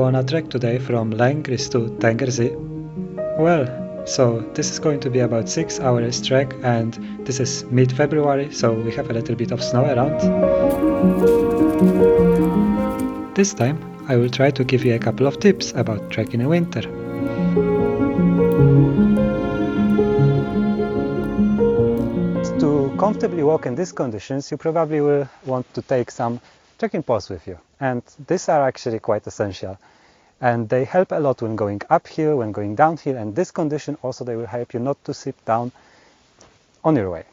go on a trek today from Lengris to Tengersee. Well, so this is going to be about 6 hours trek, and this is mid-February, so we have a little bit of snow around. This time I will try to give you a couple of tips about trekking in winter. To comfortably walk in these conditions, you probably will want to take some trekking poles with you, and these are actually quite essential. And they help a lot when going uphill, when going downhill, and this condition also they will help you not to slip down on your way.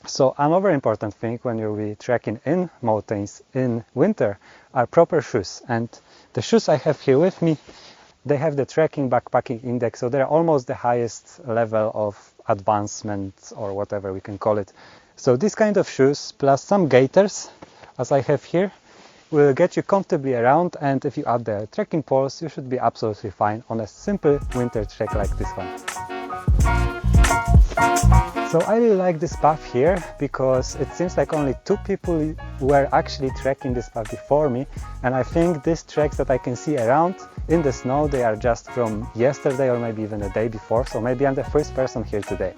So another important thing when you'll be trekking in mountains in winter are proper shoes. And the shoes I have here with me, they have the trekking backpacking index, so they're almost the highest level of advancement or whatever we can call it. So this kind of shoes plus some gaiters, as I have here, will get you comfortably around, and if you add the trekking poles, you should be absolutely fine on a simple winter trek like this one. So I really like this path here because it seems like only 2 people were actually trekking this path before me, and I think these treks that I can see around in the snow, they are just from yesterday or maybe even the day before, so maybe I'm the first person here today.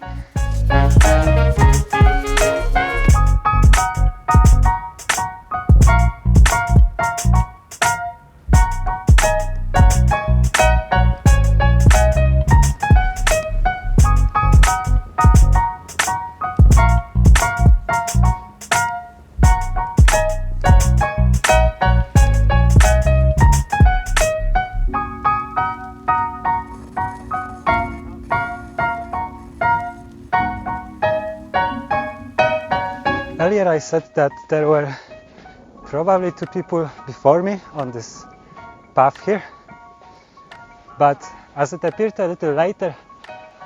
Earlier I said that there were probably 2 people before me on this path here, but as it appeared a little later,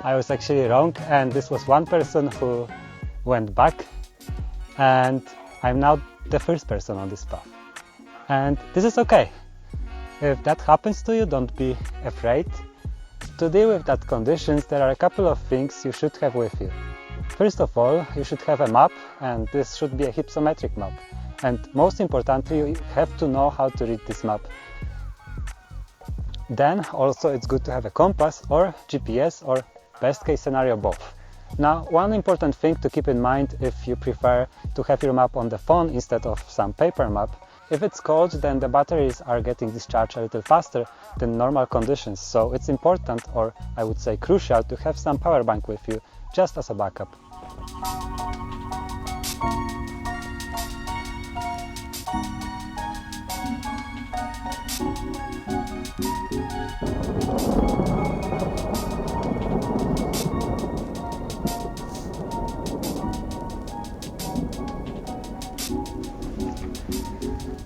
I was actually wrong, and this was 1 person who went back, and I'm now the first person on this path. And this is okay. If that happens to you, don't be afraid. To deal with that conditions, there are a couple of things you should have with you. First of all, you should have a map, and this should be a hypsometric map. And most importantly, you have to know how to read this map. Then also it's good to have a compass or GPS, or best case scenario both. Now, one important thing to keep in mind if you prefer to have your map on the phone instead of some paper map, if it's cold, then the batteries are getting discharged a little faster than normal conditions. So it's important, or I would say crucial, to have some power bank with you just as a backup.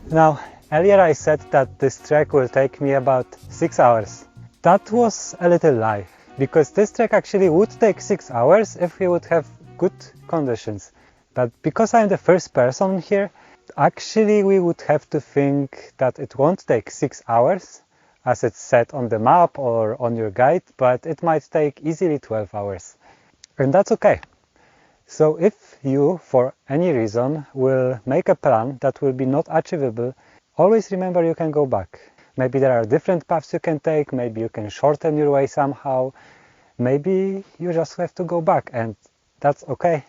Now, earlier I said that this trek will take me about 6 hours. That was a little lie, because this trek actually would take 6 hours if we would have good conditions. But because I'm the first person here, actually we would have to think that it won't take 6 hours, as it's set on the map or on your guide, but it might take easily 12 hours. And that's okay. So if you, for any reason, will make a plan that will be not achievable, always remember you can go back. Maybe there are different paths you can take, maybe you can shorten your way somehow, maybe you just have to go back, and that's okay.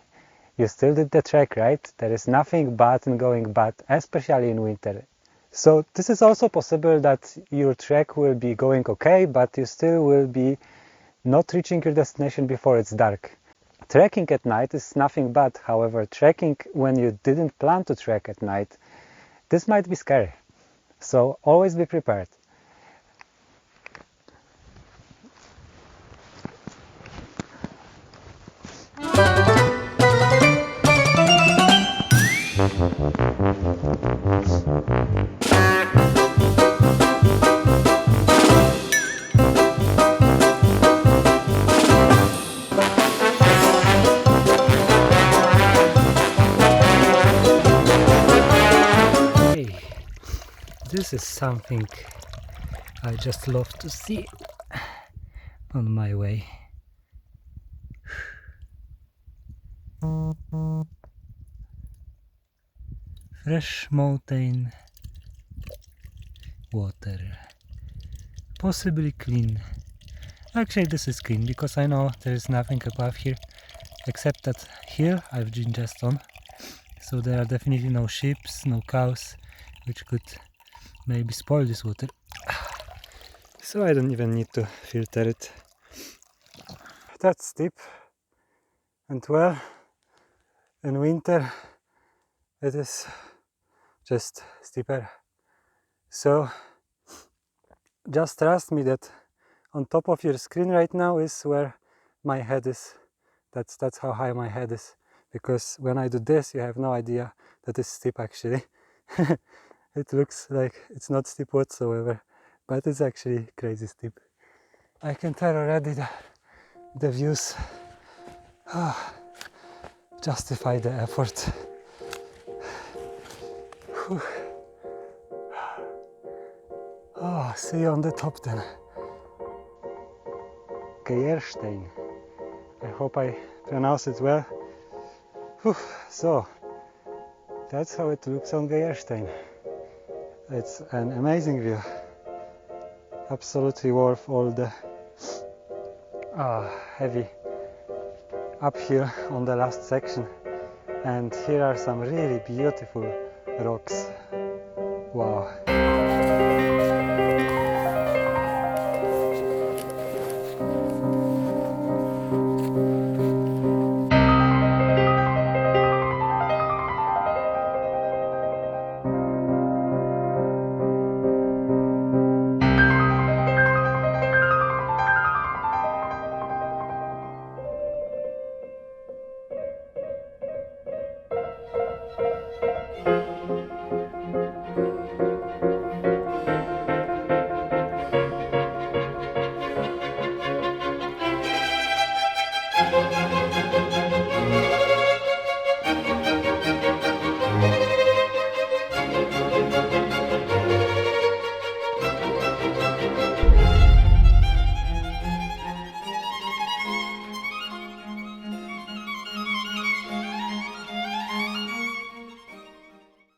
You still did the trek, right? There is nothing bad in going back, especially in winter. So this is also possible that your trek will be going okay, but you still will be not reaching your destination before it's dark. Trekking at night is nothing bad, however, trekking when you didn't plan to trek at night, this might be scary. So always be prepared. This is something I just love to see on my way. Fresh mountain water. possibly clean. Actually, this is clean because I know there is nothing above here except that hill I've been just on. So there are definitely no sheep, no cows, which could maybe spoil this water. So I don't even need to filter it. That's steep, and well, in winter it is just steeper. So just trust me that on top of your screen right now is where my head is. That's how high my head is, because when I do this you have no idea that it's steep actually. It looks like it's not steep whatsoever, but it's actually crazy steep. I can tell already the views justify the effort. Whew. Oh, see you on the top then. Geierstein. I hope I pronounce it well. Whew. So, that's how it looks on Geierstein. It's an amazing view. Absolutely worth all the heavy uphill on the last section. And here are some really beautiful rocks. Wow.